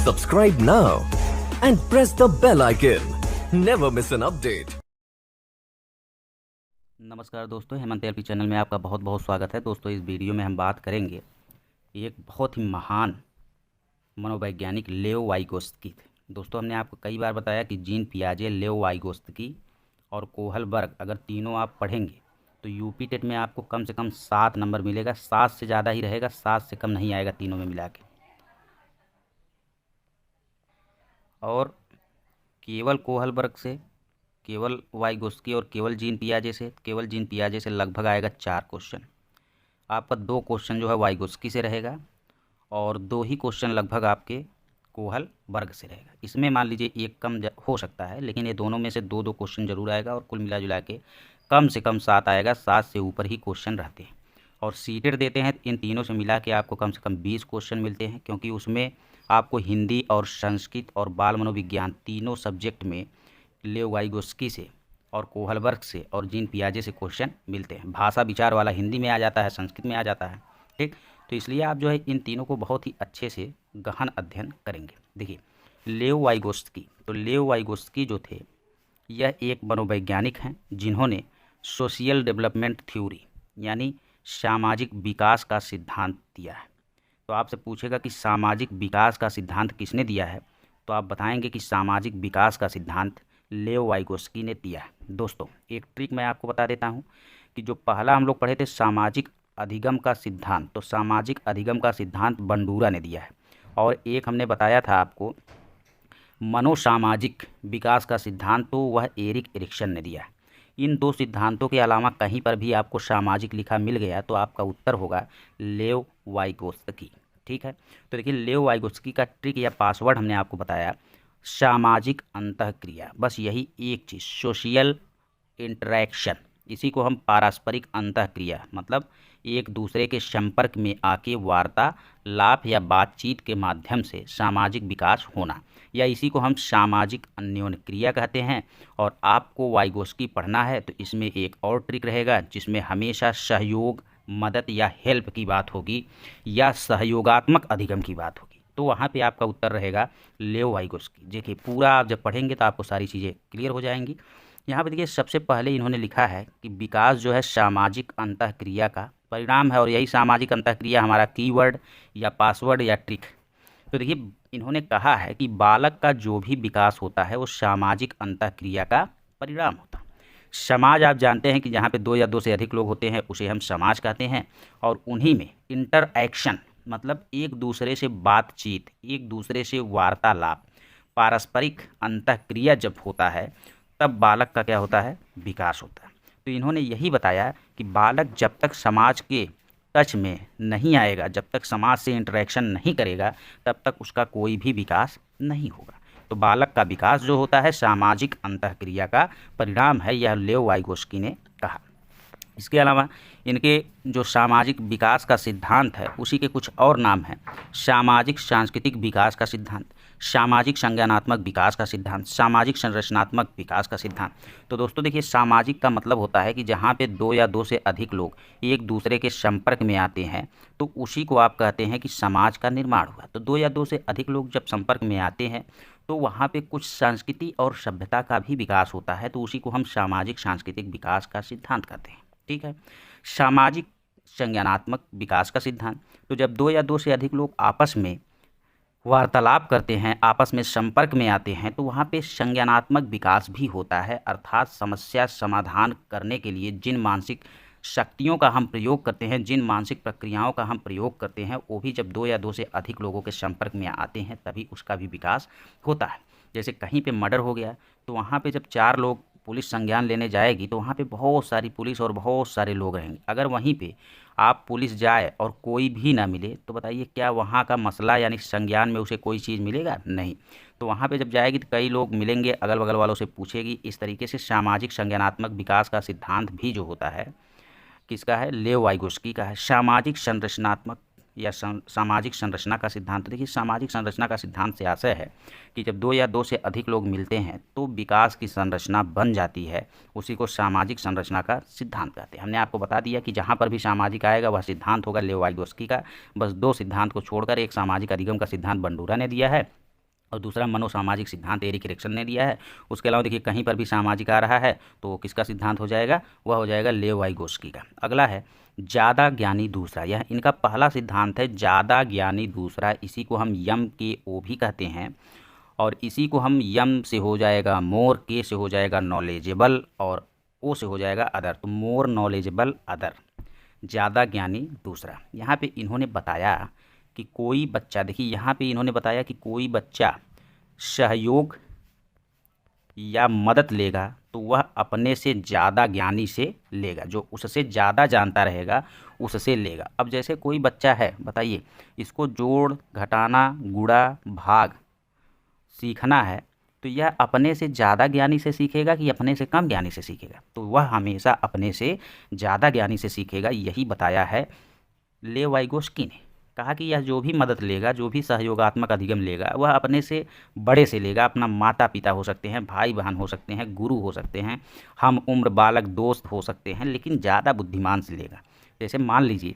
Subscribe now and press the bell icon. Never miss an update. नमस्कार दोस्तों, Hemant LP channel में आपका बहुत बहुत स्वागत है। दोस्तों, इस वीडियो में हम बात करेंगे एक बहुत ही महान मनोवैज्ञानिक लेओ वाइगोत्स्की। दोस्तों, हमने आपको कई बार बताया कि जीन पियाजे, लेओ वाइगोत्स्की और कोहलबर्ग अगर तीनों आप पढ़ेंगे तो यूपी टेट में आपको कम से कम 7 नंबर मिलेगा। 7 से ज़्यादा ही रहेगा, 7 से कम नहीं आएगा तीनों में मिला के। और केवल कोहलबर्ग से, केवल वाइगोत्स्की और केवल जीन पियाजे से लगभग आएगा 4 क्वेश्चन। आपका 2 क्वेश्चन जो है वाइगोत्स्की से रहेगा और 2 ही क्वेश्चन लगभग आपके कोहलबर्ग से रहेगा। इसमें मान लीजिए एक कम हो सकता है, लेकिन ये दोनों में से 2-2 क्वेश्चन जरूर आएगा और कुल मिला जुला के कम से कम 7 आएगा। 7 से ऊपर ही क्वेश्चन रहते हैं और सीटेड देते हैं। इन तीनों से मिला के आपको कम से कम 20 क्वेश्चन मिलते हैं, क्योंकि उसमें आपको हिंदी और संस्कृत और बाल मनोविज्ञान तीनों सब्जेक्ट में लेओ वाइगोत्स्की से और कोहलबर्ग से और जीन पियाजे से क्वेश्चन मिलते हैं। भाषा विचार वाला हिंदी में आ जाता है, संस्कृत में आ जाता है, ठीक। तो इसलिए आप जो है इन तीनों को बहुत ही अच्छे से गहन अध्ययन करेंगे। देखिए, लेओ वाइगोत्स्की, तो लेओ वाइगोत्स्की जो थे यह एक मनोवैज्ञानिक हैं जिन्होंने सोशल डेवलपमेंट थ्योरी यानी सामाजिक विकास का सिद्धांत दिया है। तो आपसे पूछेगा कि सामाजिक विकास का सिद्धांत किसने दिया है, तो आप बताएंगे कि सामाजिक विकास का सिद्धांत लेओ वाइगोत्स्की ने दिया है। दोस्तों, एक ट्रिक मैं आपको बता देता हूं कि जो पहला हम लोग पढ़े थे सामाजिक अधिगम का सिद्धांत, तो सामाजिक अधिगम का सिद्धांत बंडूरा ने दिया है। और एक हमने बताया था आपको मनोसामाजिक विकास का सिद्धांत, तो वह एरिक एरिक्सन ने दिया है। इन 2 सिद्धांतों के अलावा कहीं पर भी आपको सामाजिक लिखा मिल गया तो आपका उत्तर होगा लेओ वाइगोत्स्की, ठीक है। तो देखिए, लेओ वाइगोत्स्की का ट्रिक या पासवर्ड हमने आपको बताया सामाजिक अंतःक्रिया, बस यही एक चीज़, सोशल इंटरेक्शन। इसी को हम पारस्परिक अंतःक्रिया मतलब एक दूसरे के संपर्क में आके वार्तालाप या बातचीत के माध्यम से सामाजिक विकास होना, या इसी को हम सामाजिक अन्योन्य क्रिया कहते हैं। और आपको वाइगोत्स्की पढ़ना है तो इसमें एक और ट्रिक रहेगा जिसमें हमेशा सहयोग, मदद या हेल्प की बात होगी या सहयोगात्मक अधिगम की बात होगी। तो वहाँ पे आपका उत्तर रहेगा लेओ वाइगोत्स्की। देखिए, पूरा आप जब पढ़ेंगे तो आपको सारी चीज़ें क्लियर हो जाएंगी। यहाँ पे देखिए, सबसे पहले इन्होंने लिखा है कि विकास जो है सामाजिक अंतःक्रिया का परिणाम है, और यही सामाजिक अंतःक्रिया हमारा कीवर्ड या पासवर्ड या ट्रिक। तो देखिए, इन्होंने कहा है कि बालक का जो भी विकास होता है वो सामाजिक अंतःक्रिया का परिणाम होता है। समाज आप जानते हैं कि जहाँ पे 2 या 2 से अधिक लोग होते हैं उसे हम समाज कहते हैं, और उन्हीं में इंटरएक्शन मतलब एक दूसरे से बातचीत, एक दूसरे से वार्तालाप, पारस्परिक अंतःक्रिया जब होता है तब बालक का क्या होता है, विकास होता है। तो इन्होंने यही बताया कि बालक जब तक समाज के टच में नहीं आएगा, जब तक समाज से इंटरेक्शन नहीं करेगा, तब तक उसका कोई भी विकास नहीं होगा। तो बालक का विकास जो होता है सामाजिक अंतःक्रिया का परिणाम है, यह लेओ वाइगोत्स्की ने कहा। इसके अलावा इनके जो सामाजिक विकास का सिद्धांत है उसी के कुछ और नाम हैं। सामाजिक सांस्कृतिक विकास का सिद्धांत, सामाजिक संज्ञानात्मक विकास का सिद्धांत, सामाजिक संरचनात्मक विकास का सिद्धांत। तो दोस्तों देखिए, सामाजिक का मतलब होता है कि जहाँ पे 2 या 2 से अधिक लोग एक दूसरे के संपर्क में आते हैं तो उसी को आप कहते हैं कि समाज का निर्माण हुआ। तो 2 या 2 से अधिक लोग जब संपर्क में आते हैं तो वहाँ पे कुछ संस्कृति और सभ्यता का भी विकास होता है, तो उसी को हम सामाजिक सांस्कृतिक विकास का सिद्धांत कहते हैं, ठीक है। सामाजिक संज्ञानात्मक विकास का सिद्धांत, तो जब 2 या 2 से अधिक लोग आपस में वार्तालाप करते हैं, आपस में संपर्क में आते हैं, तो वहाँ पे संज्ञानात्मक विकास भी होता है, अर्थात समस्या समाधान करने के लिए जिन मानसिक शक्तियों का हम प्रयोग करते हैं, जिन मानसिक प्रक्रियाओं का हम प्रयोग करते हैं, वो भी जब 2 या 2 से अधिक लोगों के संपर्क में आते हैं तभी उसका भी विकास होता है। जैसे कहीं पे मर्डर हो गया तो वहाँ पे जब 4 लोग पुलिस संज्ञान लेने जाएगी तो वहाँ पे बहुत सारी पुलिस और बहुत सारे लोग रहेंगे। अगर वहीं पे आप पुलिस जाए और कोई भी ना मिले तो बताइए क्या वहाँ का मसला यानी संज्ञान में उसे कोई चीज़ मिलेगा? नहीं। तो वहाँ पे जब जाएगी तो कई लोग मिलेंगे, अगल बगल वालों से पूछेगी। इस तरीके से सामाजिक संज्ञानात्मक विकास का सिद्धांत भी जो होता है किसका है, लेओ वाइगोत्स्की का है। सामाजिक संरचनात्मक या सामाजिक संरचना का सिद्धांत, देखिए सामाजिक संरचना का सिद्धांत से आशय है कि जब 2 या 2 से अधिक लोग मिलते हैं तो विकास की संरचना बन जाती है, उसी को सामाजिक संरचना का सिद्धांत कहते हैं। हमने आपको बता दिया कि जहाँ पर भी सामाजिक आएगा वह सिद्धांत होगा लेओ वाइगोत्स्की का। बस 2 सिद्धांत को छोड़कर एक सामाजिक अधिगम का सिद्धांत बंडूरा ने दिया है और दूसरा मनोसामाजिक सिद्धांत एरिक एरिक्सन ने दिया है। उसके अलावा देखिए कहीं पर भी सामाजिक आ रहा है तो किसका सिद्धांत हो जाएगा, वह हो जाएगा लेव वाइगोस्की का। अगला है ज़्यादा ज्ञानी दूसरा, यह इनका पहला सिद्धांत है, ज़्यादा ज्ञानी दूसरा। इसी को हम यम के ओ भी कहते हैं, और इसी को हम यम से हो जाएगा मोर, के से हो जाएगा नॉलेजेबल, और ओ से हो जाएगा अदर। तो मोर नॉलेजेबल अदर, ज़्यादा ज्ञानी दूसरा। यहाँ पे इन्होंने बताया कि कोई बच्चा, देखिए यहाँ पे इन्होंने बताया कि कोई बच्चा सहयोग या मदद लेगा तो वह अपने से ज़्यादा ज्ञानी से लेगा, जो उससे ज़्यादा जानता रहेगा उससे लेगा। अब जैसे कोई बच्चा है, बताइए इसको जोड़ घटाना गुणा भाग सीखना है, तो यह अपने से ज़्यादा ज्ञानी से सीखेगा कि अपने से कम ज्ञानी से सीखेगा, तो वह हमेशा अपने से ज़्यादा ज्ञानी से सीखेगा। यही बताया है लेव वाइगोस्की ने। कहा कि यह जो भी मदद लेगा, जो भी सहयोगात्मक अधिगम लेगा, वह अपने से बड़े से लेगा। अपना माता पिता हो सकते हैं, भाई बहन हो सकते हैं, गुरु हो सकते हैं, हम उम्र बालक दोस्त हो सकते हैं, लेकिन ज़्यादा बुद्धिमान से लेगा। जैसे मान लीजिए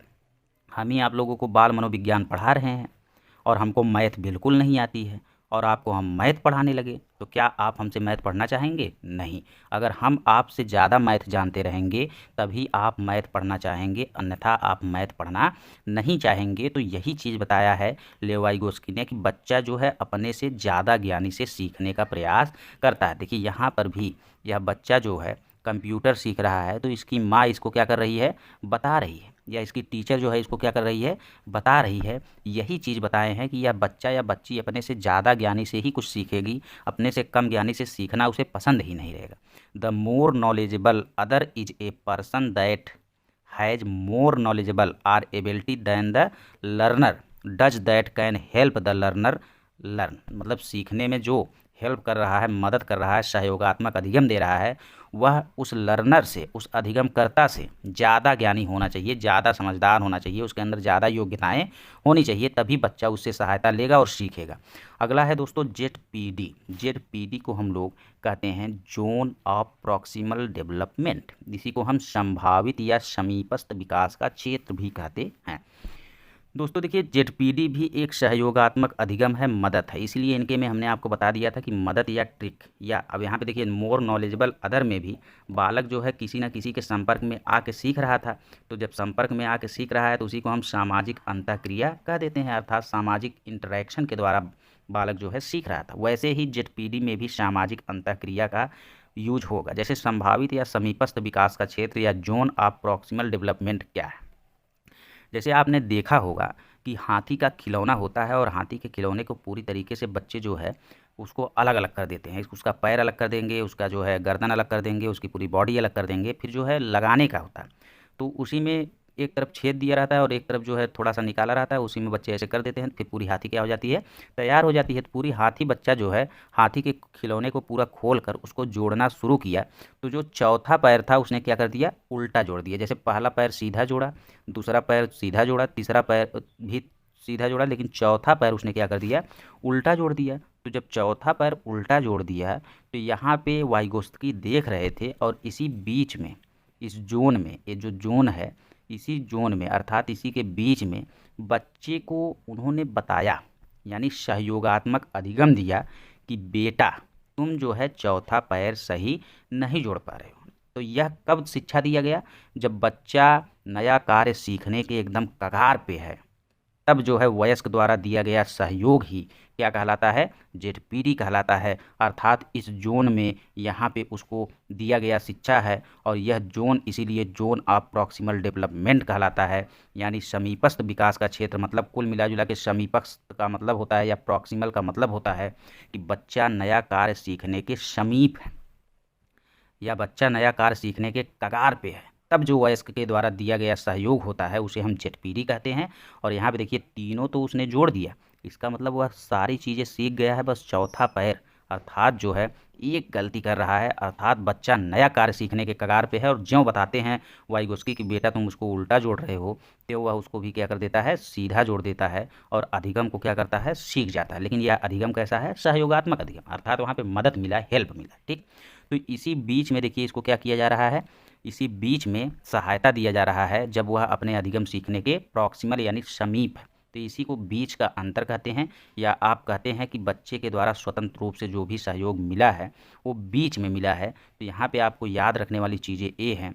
हम ही आप लोगों को बाल मनोविज्ञान पढ़ा रहे हैं और हमको मैथ बिल्कुल नहीं आती है, और आपको हम मैथ पढ़ाने लगे, तो क्या आप हमसे मैथ पढ़ना चाहेंगे? नहीं। अगर हम आपसे ज़्यादा मैथ जानते रहेंगे तभी आप मैथ पढ़ना चाहेंगे, अन्यथा आप मैथ पढ़ना नहीं चाहेंगे। तो यही चीज़ बताया है लेव वाइगोस्की ने कि बच्चा जो है अपने से ज़्यादा ज्ञानी से सीखने का प्रयास करता है। देखिए यहाँ पर भी यह बच्चा जो है कंप्यूटर सीख रहा है, तो इसकी माँ इसको क्या कर रही है, बता रही है, या इसकी टीचर जो है इसको क्या कर रही है, बता रही है। यही चीज़ बताए हैं कि यह बच्चा या बच्ची अपने से ज़्यादा ज्ञानी से ही कुछ सीखेगी, अपने से कम ज्ञानी से सीखना उसे पसंद ही नहीं रहेगा। The more knowledgeable other is a person that has more knowledgeable or ability than the learner does that can help the learner learn. मतलब सीखने में जो हेल्प कर रहा है, मदद कर रहा है, सहयोगात्मक अधिगम दे रहा है, वह उस लर्नर से, उस अधिगमकर्ता से ज़्यादा ज्ञानी होना चाहिए, ज़्यादा समझदार होना चाहिए, उसके अंदर ज़्यादा योग्यताएं होनी चाहिए, तभी बच्चा उससे सहायता लेगा और सीखेगा। अगला है दोस्तों जेडपीडी। जेडपीडी को हम लोग कहते हैं जोन ऑफ प्रॉक्सिमल डेवलपमेंट। इसी को हम संभावित या समीपस्थ विकास का क्षेत्र भी कहते हैं। दोस्तों देखिए जेडपीडी भी एक सहयोगात्मक अधिगम है, मदद है, इसलिए इनके में हमने आपको बता दिया था कि मदद या ट्रिक, या अब यहाँ पे देखिए मोर नॉलेजेबल अदर में भी बालक जो है किसी न किसी के संपर्क में आके सीख रहा था। तो जब संपर्क में आके सीख रहा है तो उसी को हम सामाजिक अंतःक्रिया कह देते हैं, अर्थात सामाजिक इंटरेक्शन के द्वारा बालक जो है सीख रहा था। वैसे ही जेडपीडी में भी सामाजिक अंतःक्रिया का यूज होगा। जैसे संभावित या समीपस्थ विकास का क्षेत्र या जोन ऑफ प्रॉक्सिमल डेवलपमेंट क्या है, जैसे आपने देखा होगा कि हाथी का खिलौना होता है, और हाथी के खिलौने को पूरी तरीके से बच्चे जो है उसको अलग अलग कर देते हैं। उसका पैर अलग कर देंगे, उसका जो है गर्दन अलग कर देंगे, उसकी पूरी बॉडी अलग कर देंगे, फिर जो है लगाने का होता है। तो उसी में एक तरफ छेद दिया रहता है और एक तरफ जो है थोड़ा सा निकाला रहता है, उसी में बच्चे ऐसे कर देते हैं, फिर पूरी हाथी क्या हो जाती है, तैयार हो जाती है। तो पूरी हाथी बच्चा जो है हाथी के खिलौने को पूरा खोल कर उसको जोड़ना शुरू किया, तो जो चौथा पैर था उसने क्या कर दिया, उल्टा जोड़ दिया। जैसे पहला पैर सीधा जोड़ा, दूसरा पैर सीधा जोड़ा, तीसरा पैर भी सीधा जोड़ा, लेकिन चौथा पैर उसने क्या कर दिया, उल्टा जोड़ दिया। तो जब चौथा पैर उल्टा जोड़ दिया तो यहाँ पे वाइगोस्की देख रहे थे, और इसी बीच में, इस जोन में, ये जो जोन है, इसी जोन में अर्थात इसी के बीच में बच्चे को उन्होंने बताया, यानी सहयोगात्मक अधिगम दिया कि बेटा तुम जो है चौथा पैर सही नहीं जोड़ पा रहे हो। तो यह कब शिक्षा दिया गया, जब बच्चा नया कार्य सीखने के एकदम कगार पे है, तब जो है वयस्क द्वारा दिया गया सहयोग ही क्या कहलाता है, जेडपीडी कहलाता है। अर्थात इस जोन में यहाँ पे उसको दिया गया शिक्षा है, और यह जोन इसीलिए जोन ऑफ प्रॉक्सिमल डेवलपमेंट कहलाता है, यानी समीपस्थ विकास का क्षेत्र। मतलब कुल मिला जुला के समीपस्थ का मतलब होता है, या प्रॉक्सिमल का मतलब होता है कि बच्चा नया कार्य सीखने के समीप है, या बच्चा नया कार्य सीखने के कगार पे है, तब जो वयस्क के द्वारा दिया गया सहयोग होता है उसे हम जेडपीडी कहते हैं। और यहाँ पे देखिए तीनों तो उसने जोड़ दिया, इसका मतलब वह सारी चीज़ें सीख गया है, बस चौथा पैर अर्थात जो है एक गलती कर रहा है, अर्थात बच्चा नया कार्य सीखने के कगार पे है। और ज्यों बताते हैं वाइगोस्की कि बेटा तुम उसको उल्टा जोड़ रहे हो, तो वह उसको भी क्या कर देता है, सीधा जोड़ देता है, और अधिगम को क्या करता है, सीख जाता है। लेकिन यह अधिगम कैसा है, सहयोगात्मक अधिगम, अर्थात वहाँ पे मदद मिला, हेल्प मिला। ठीक, तो इसी बीच में देखिए इसको क्या किया जा रहा है, इसी बीच में सहायता दिया जा रहा है, जब वह अपने अधिगम सीखने के प्रॉक्सिमल यानी समीप तो इसी को बीच का अंतर कहते हैं, या आप कहते हैं कि बच्चे के द्वारा स्वतंत्र रूप से जो भी सहयोग मिला है वो बीच में मिला है। तो यहाँ पे आपको याद रखने वाली चीज़ें ये हैं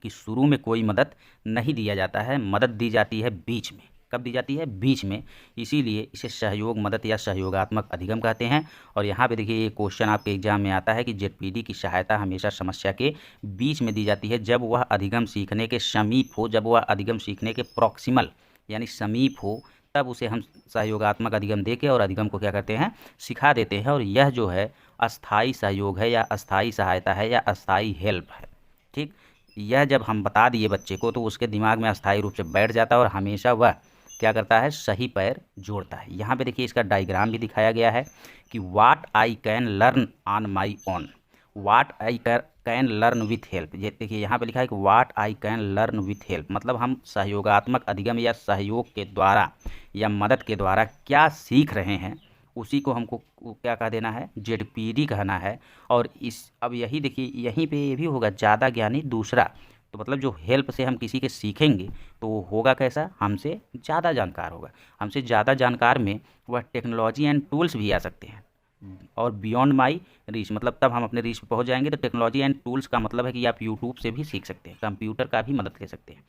कि शुरू में कोई मदद नहीं दिया जाता है, मदद दी जाती है बीच में। कब दी जाती है? बीच में। इसीलिए इसे सहयोग मदद या सहयोगात्मक अधिगम कहते हैं। और यहाँ पे देखिए, ये क्वेश्चन आपके एग्जाम में आता है कि जेडपीडी की सहायता हमेशा समस्या के बीच में दी जाती है, जब वह अधिगम सीखने के समीप हो, जब वह अधिगम सीखने के प्रॉक्सिमल यानी समीप हो, तब उसे हम सहयोगात्मक अधिगम दे के और अधिगम को क्या करते हैं? सिखा देते हैं। और यह जो है अस्थाई सहयोग है या अस्थाई सहायता है या अस्थाई हेल्प है। ठीक, यह जब हम बता दिए बच्चे को तो उसके दिमाग में अस्थायी रूप से बैठ जाता है और हमेशा वह क्या करता है? सही पैर जोड़ता है। यहाँ पे देखिए इसका डायग्राम भी दिखाया गया है कि what I can learn on my own, what I can learn with help. ये देखिए यहाँ पे लिखा है कि what I can learn with help, मतलब हम सहयोगात्मक अधिगम या सहयोग के द्वारा या मदद के द्वारा क्या सीख रहे हैं उसी को हमको क्या कह देना है? जेडपीडी कहना है। और इस अब यही देखिए यहीं पे ये भी होगा ज़्यादा ज्ञानी दूसरा, तो मतलब जो हेल्प से हम किसी के सीखेंगे तो वो होगा कैसा? हमसे ज़्यादा जानकार होगा। हमसे ज़्यादा जानकार में वह टेक्नोलॉजी एंड टूल्स भी आ सकते हैं। और बियॉन्ड माई रीच, मतलब तब हम अपने रीच पे पहुंच जाएंगे। तो टेक्नोलॉजी एंड टूल्स का मतलब है कि आप यूट्यूब से भी सीख सकते हैं, कंप्यूटर का भी मदद ले सकते हैं,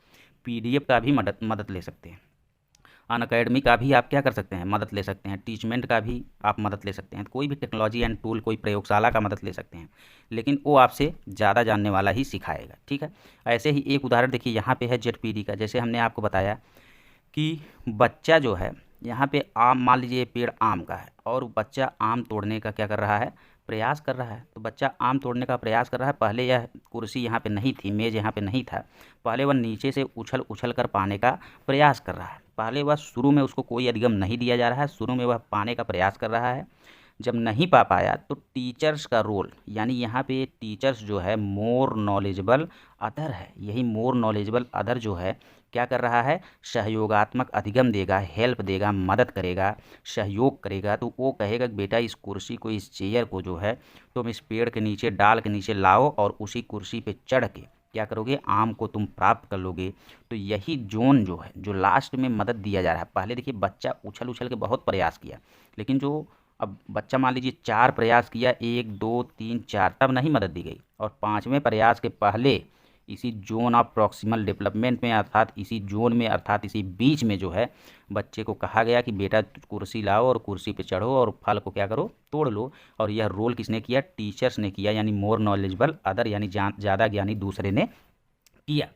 पीडीएफ का भी मदद ले सकते हैं, अनअकैडमी का भी आप क्या कर सकते हैं? मदद ले सकते हैं, टीचमेंट का भी आप मदद ले सकते हैं। कोई भी टेक्नोलॉजी एंड टूल, कोई प्रयोगशाला का मदद ले सकते हैं, लेकिन वो आपसे ज़्यादा जानने वाला ही सिखाएगा। ठीक है, ऐसे ही एक उदाहरण देखिए यहाँ पे है जेडपीडी का। जैसे हमने आपको बताया कि बच्चा जो है यहाँ पे आम, मान लीजिए पेड़ आम का है और बच्चा आम तोड़ने का क्या कर रहा है? प्रयास कर रहा है। तो बच्चा आम तोड़ने का प्रयास कर रहा है। पहले यह कुर्सी यहाँ पे नहीं थी, मेज़ यहाँ पे नहीं था, पहले वह नीचे से उछल उछल कर पाने का प्रयास कर रहा है। पहले वह शुरू में उसको कोई अधिगम नहीं दिया जा रहा है, शुरू में वह पाने का प्रयास कर रहा है। जब नहीं पा पाया तो टीचर्स का रोल, यानी यहाँ पे टीचर्स जो है मोर नॉलेजेबल अदर है। यही मोर नॉलेजेबल अदर जो है क्या कर रहा है? सहयोगात्मक अधिगम देगा, हेल्प देगा, मदद करेगा, सहयोग करेगा। तो वो कहेगा कि बेटा इस कुर्सी को, इस चेयर को जो है तुम इस पेड़ के नीचे, डाल के नीचे लाओ और उसी कुर्सी पे चढ़ के क्या करोगे? आम को तुम प्राप्त कर लोगे। तो यही जोन जो है, जो लास्ट में मदद दिया जा रहा है। पहले देखिए बच्चा उछल उछल के बहुत प्रयास किया, लेकिन जो अब बच्चा मान लीजिए 4 प्रयास किया, 1 2 3 4, तब नहीं मदद दी गई। और 5वें प्रयास के पहले इसी जोन ऑफ प्रॉक्सिमल डेवलपमेंट में, अर्थात इसी जोन में, अर्थात इसी बीच में जो है बच्चे को कहा गया कि बेटा कुर्सी लाओ और कुर्सी पे चढ़ो और फल को क्या करो? तोड़ लो। और यह रोल किसने किया? टीचर्स ने किया, यानी मोर नॉलेजेबल अदर, यानी ज़्यादा ज्ञानी दूसरे ने किया।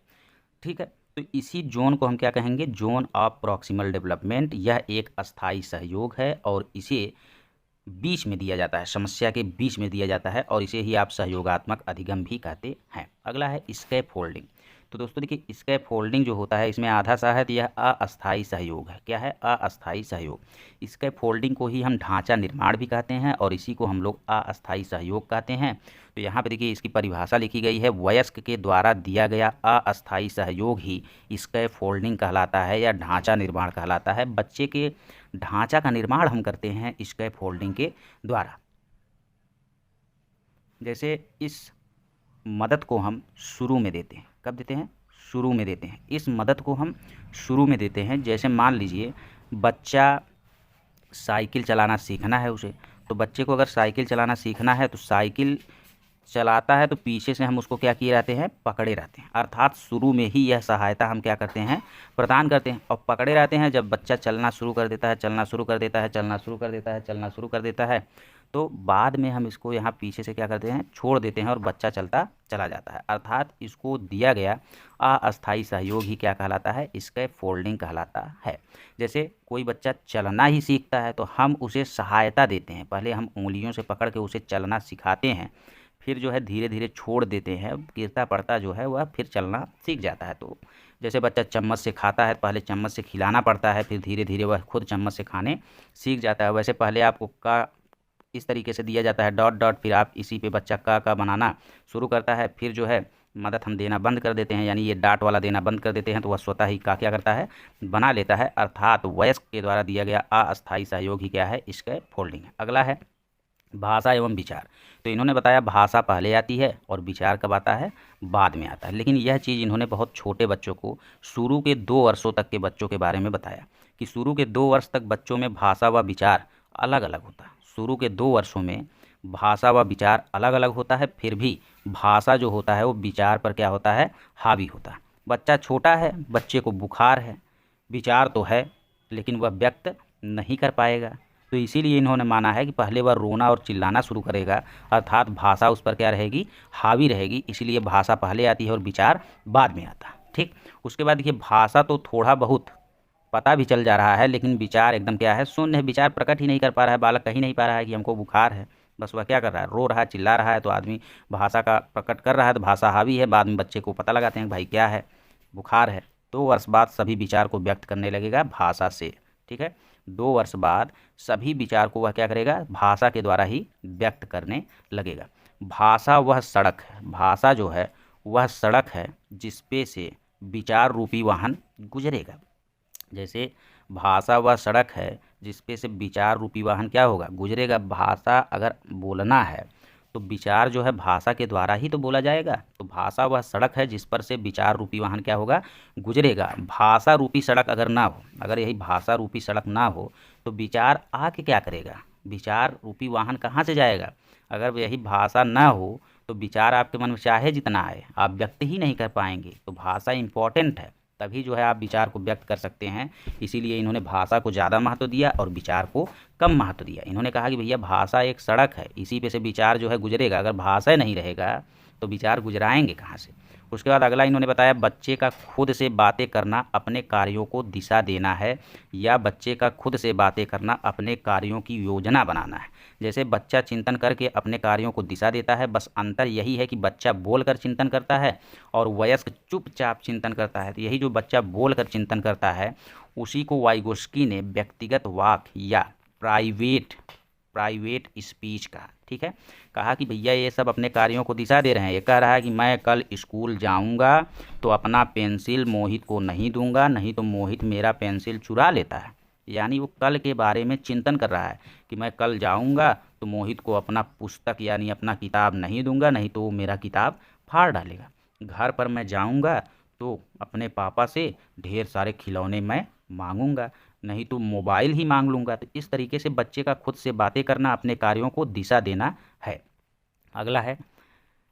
ठीक है, तो इसी जोन को हम क्या कहेंगे? Zone of proximal development. यह एक अस्थाई सहयोग है और इसे बीच में दिया जाता है, समस्या के बीच में दिया जाता है, और इसे ही आप सहयोगात्मक अधिगम भी कहते हैं। अगला है स्कैप फोल्डिंग। तो दोस्तों देखिए स्कैप फोल्डिंग जो होता है इसमें आधा सा है, तो यह अस्थाई सहयोग है। क्या है? अस्थाई सहयोग। स्कैप फोल्डिंग को ही हम ढांचा निर्माण भी कहते हैं और इसी को हम लोग अस्थाई सहयोग कहते हैं। तो यहाँ पे देखिए इसकी परिभाषा लिखी गई है, वयस्क के द्वारा दिया गया अस्थाई सहयोग ही स्कैप फोल्डिंग कहलाता है या ढांचा निर्माण कहलाता है। बच्चे के ढांचा का निर्माण हम करते हैं स्कैप फोल्डिंग के द्वारा। जैसे इस मदद को हम शुरू में देते हैं। कब देते हैं? शुरू में देते हैं। इस मदद को हम शुरू में देते हैं। जैसे मान लीजिए बच्चा साइकिल चलाना सीखना है उसे, तो बच्चे को अगर साइकिल चलाना सीखना है तो साइकिल चलाता है तो पीछे से हम उसको क्या किए रहते हैं? पकड़े रहते हैं। अर्थात शुरू में ही यह सहायता हम क्या करते हैं? प्रदान करते हैं और पकड़े रहते हैं। जब बच्चा चलना शुरू कर देता है, चलना शुरू कर देता है, चलना शुरू कर देता है, चलना शुरू कर देता है, तो बाद में हम इसको यहाँ पीछे से क्या करते हैं? छोड़ देते हैं और बच्चा चलता चला जाता है। अर्थात इसको दिया गया अस्थाई सहयोग ही क्या कहलाता है? स्कैप फोल्डिंग कहलाता है। जैसे कोई बच्चा चलना ही सीखता है तो हम उसे सहायता देते हैं। पहले हम उंगलियों से पकड़ के उसे चलना सिखाते हैं, फिर जो है धीरे धीरे छोड़ देते हैं, गिरता पड़ता जो है वह फिर चलना सीख जाता है। तो जैसे बच्चा चम्मच से खाता है, पहले चम्मच से खिलाना पड़ता है, फिर धीरे धीरे वह खुद चम्मच से खाने सीख जाता है। वैसे पहले आपको का इस तरीके से दिया जाता है डॉट डॉट, फिर आप इसी पे बच्चा का बनाना शुरू करता है, फिर जो है मदद हम देना बंद कर देते हैं, यानी ये डाट वाला देना बंद कर देते हैं, तो वह स्वतः ही का क्या करता है? बना लेता है। अर्थात वयस्क के द्वारा दिया गया अस्थाई सहयोग ही क्या है? स्कैप फोल्डिंग है। अगला है भाषा एवं विचार। तो इन्होंने बताया भाषा पहले आती है और विचार कब आता है? बाद में आता है। लेकिन यह चीज़ इन्होंने बहुत छोटे बच्चों को, शुरू के 2 वर्षों तक के बच्चों के बारे में बताया कि शुरू के 2 वर्ष तक बच्चों में भाषा व विचार अलग अलग होता है। शुरू के 2 वर्षों में भाषा व विचार अलग अलग होता है, फिर भी भाषा जो होता है वो विचार पर क्या होता है, हावी होता है। बच्चा छोटा है, बच्चे को बुखार है, विचार तो है लेकिन वह व्यक्त नहीं कर पाएगा, तो इसीलिए इन्होंने माना है कि पहले वह रोना और चिल्लाना शुरू करेगा, अर्थात भाषा उस पर क्या रहेगी, हावी रहेगी, इसीलिए भाषा पहले आती है और विचार बाद में आता है। ठीक, उसके बाद देखिए भाषा तो थोड़ा बहुत पता भी चल जा रहा है, लेकिन विचार एकदम क्या है, शून्य है। विचार प्रकट ही नहीं कर पा रहा है, बालक कह ही नहीं पा रहा है कि हमको बुखार है, बस वह क्या कर रहा है, रो रहा है, चिल्ला रहा है। तो आदमी भाषा का प्रकट कर रहा है तो भाषा हावी है, बाद में बच्चे को पता लगाते हैं कि भाई क्या है, बुखार है। 2 वर्ष बाद सभी विचार को व्यक्त करने लगेगा भाषा से। ठीक है, 2 वर्ष बाद सभी विचार को वह क्या करेगा, भाषा के द्वारा ही व्यक्त करने लगेगा। भाषा वह सड़क है, भाषा जो है वह सड़क है जिसपे से विचार रूपी वाहन गुजरेगा। जैसे भाषा वह सड़क है जिसपे से विचार रूपी वाहन क्या होगा, गुजरेगा। भाषा अगर बोलना है तो विचार जो है भाषा के द्वारा ही तो बोला जाएगा। तो भाषा वह सड़क है जिस पर से विचार रूपी वाहन क्या होगा, गुजरेगा। भाषा रूपी सड़क अगर ना हो, अगर यही भाषा रूपी सड़क ना हो तो विचार आके क्या करेगा, विचार रूपी वाहन कहाँ से जाएगा। अगर यही भाषा ना हो तो विचार आपके मन में चाहे जितना आए आप व्यक्त ही नहीं कर पाएंगे। तो भाषा इम्पॉर्टेंट है, तभी जो है आप विचार को व्यक्त कर सकते हैं। इसीलिए इन्होंने भाषा को ज़्यादा महत्व दिया और विचार को कम महत्व दिया। इन्होंने कहा कि भैया भाषा एक सड़क है, इसी पे से विचार जो है गुजरेगा। अगर भाषा नहीं रहेगा तो विचार गुजराएंगे कहाँ से। उसके बाद अगला इन्होंने बताया, बच्चे का खुद से बातें करना अपने कार्यों को दिशा देना है, या बच्चे का खुद से बातें करना अपने कार्यों की योजना बनाना है। जैसे बच्चा चिंतन करके अपने कार्यों को दिशा देता है, बस अंतर यही है कि बच्चा बोलकर चिंतन करता है और वयस्क चुपचाप चिंतन करता है। तो यही जो बच्चा बोलकर चिंतन करता है उसी को वाइगोस्की ने व्यक्तिगत वाक या प्राइवेट स्पीच कहा। ठीक है, कहा कि भैया ये सब अपने कार्यों को दिशा दे रहे हैं। ये कह रहा है कि मैं कल स्कूल जाऊंगा तो अपना पेंसिल मोहित को नहीं दूंगा, नहीं तो मोहित मेरा पेंसिल चुरा लेता है। यानी वो कल के बारे में चिंतन कर रहा है कि मैं कल जाऊंगा तो मोहित को अपना पुस्तक यानी अपना किताब नहीं दूंगा, नहीं तो वो मेरा किताब फाड़ डालेगा। घर पर मैं जाऊंगा तो अपने पापा से ढेर सारे खिलौने मैं मांगूंगा, नहीं तो मोबाइल ही मांग लूँगा। तो इस तरीके से बच्चे का खुद से बातें करना अपने कार्यों को दिशा देना है। अगला है,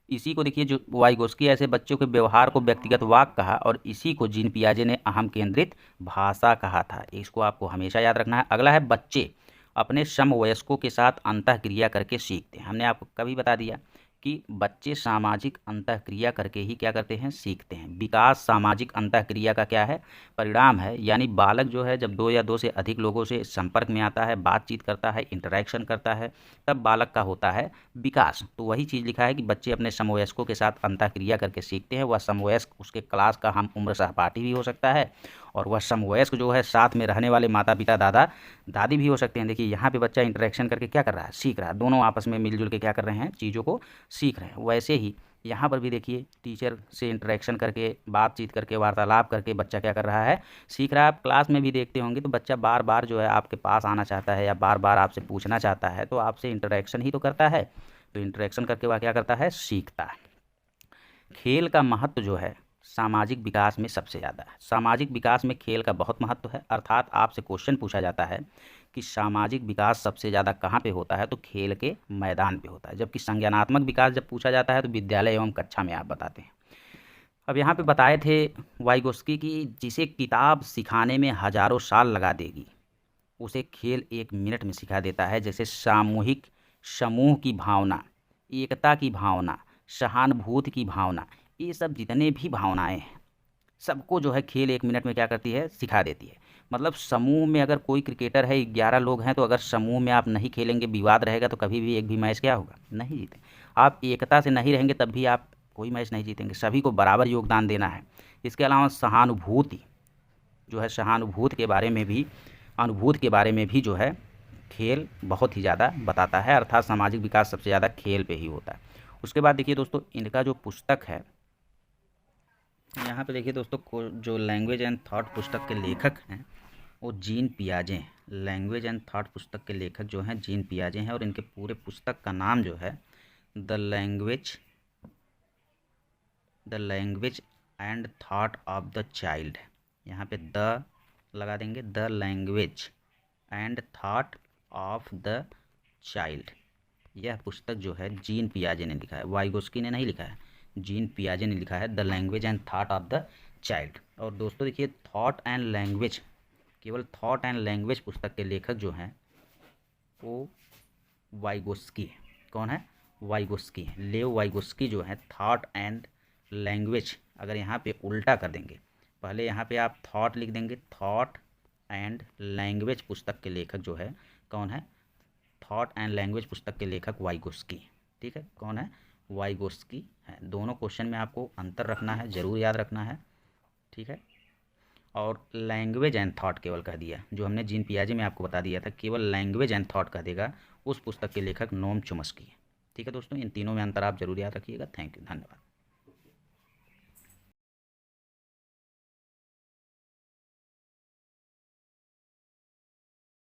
इसी को देखिए जो वाइगोस्की ऐसे बच्चों के व्यवहार को व्यक्तिगत वाक कहा और इसी को जीन पियाजे ने अहम केंद्रित भाषा कहा था। इसको आपको हमेशा याद रखना है। अगला है, बच्चे अपने समवयस्कों के साथ अंतःक्रिया करके सीखते हैं। हमने आपको कभी बता दिया कि बच्चे सामाजिक अंतःक्रिया करके ही क्या करते हैं, सीखते हैं। विकास सामाजिक अंतःक्रिया का क्या है, परिणाम है। यानी बालक जो है जब 2 या 2 से अधिक लोगों से संपर्क में आता है, बातचीत करता है, इंटरेक्शन करता है, तब बालक का होता है विकास। तो वही चीज़ लिखा है कि बच्चे अपने समवयस्कों के साथ अंतःक्रिया करके सीखते हैं। वह समवयस्क उसके क्लास का हम उम्र सहपाठी भी हो सकता है और वह समवयस्क जो है साथ में रहने वाले माता पिता दादा दादी भी हो सकते हैं। देखिए यहाँ पे बच्चा इंटरेक्शन करके क्या कर रहा है, सीख रहा है। दोनों आपस में मिलजुल के क्या कर रहे हैं, चीज़ों को सीख रहे हैं। वैसे ही यहाँ पर भी देखिए टीचर से इंटरेक्शन करके, बातचीत करके, वार्तालाप करके बच्चा क्या कर रहा है, सीख रहा है। आप क्लास में भी देखते होंगे तो बच्चा बार बार जो है आपके पास आना चाहता है या बार बार आपसे पूछना चाहता है, तो आपसे इंटरेक्शन ही तो करता है। तो इंटरेक्शन करके वह क्या करता है, सीखता है। खेल का महत्व जो है सामाजिक विकास में सबसे ज़्यादा है। सामाजिक विकास में खेल का बहुत महत्व है। अर्थात आपसे क्वेश्चन पूछा जाता है कि सामाजिक विकास सबसे ज़्यादा कहाँ पे होता है, तो खेल के मैदान पे होता है। जबकि संज्ञानात्मक विकास जब पूछा जाता है तो विद्यालय एवं कक्षा में आप बताते हैं। अब यहाँ पे बताए थे वाइगोस्की की जिसे किताब सिखाने में हजारों साल लगा देगी उसे खेल 1 मिनट में सिखा देता है। जैसे सामूहिक समूह की भावना, एकता की भावना, सहानुभूति की भावना, ये सब जितने भी भावनाएं हैं सबको जो है खेल 1 मिनट में क्या करती है, सिखा देती है। मतलब समूह में अगर कोई क्रिकेटर है, 11 लोग हैं, तो अगर समूह में आप नहीं खेलेंगे, विवाद रहेगा, तो कभी भी एक भी मैच क्या होगा, नहीं जीते। आप एकता से नहीं रहेंगे तब भी आप कोई मैच नहीं जीतेंगे। सभी को बराबर योगदान देना है। इसके अलावा सहानुभूति जो है, सहानुभूति के बारे में भी, अनुभूति के बारे में भी जो है खेल बहुत ही ज़्यादा बताता है। अर्थात सामाजिक विकास सबसे ज़्यादा खेल पे ही होता है। उसके बाद देखिए दोस्तों, इनका जो पुस्तक है, यहाँ पे देखिए दोस्तों, जो लैंग्वेज एंड थॉट पुस्तक के लेखक हैं वो जीन पियाजे हैं। लैंग्वेज एंड थॉट पुस्तक के लेखक जो हैं जीन पियाजे हैं और इनके पूरे पुस्तक का नाम जो है the language and thought of the child है। यहाँ पे द लगा देंगे the language and thought of the child. यह पुस्तक जो है जीन पियाजे ने लिखा है, वाइगोस्की ने नहीं लिखा है, जीन पियाजे ने लिखा है the language and thought of the child. और दोस्तों देखिए थॉट एंड लैंग्वेज, केवल थॉट एंड लैंग्वेज पुस्तक के लेखक जो हैं वो वाइगोस्की है। कौन है? वाइगोस्की है। लेव वाइगोस्की जो है थॉट एंड लैंग्वेज, अगर यहाँ पे उल्टा कर देंगे, पहले यहाँ पे आप थॉट लिख देंगे, थॉट एंड लैंग्वेज पुस्तक के लेखक जो है कौन है? थॉट एंड लैंग्वेज पुस्तक के लेखक वाइगोस्की। ठीक है, कौन है? वाइगोस्की है। दोनों क्वेश्चन में आपको अंतर रखना है, ज़रूर याद रखना है। ठीक है, और लैंग्वेज एंड थॉट केवल कह दिया, जो हमने जीन पियाजे में आपको बता दिया था, केवल लैंग्वेज एंड थॉट कह देगा, उस पुस्तक के लेखक नोम चॉम्स्की है। ठीक है दोस्तों, इन तीनों में अंतर आप जरूर याद रखिएगा। थैंक यू, धन्यवाद।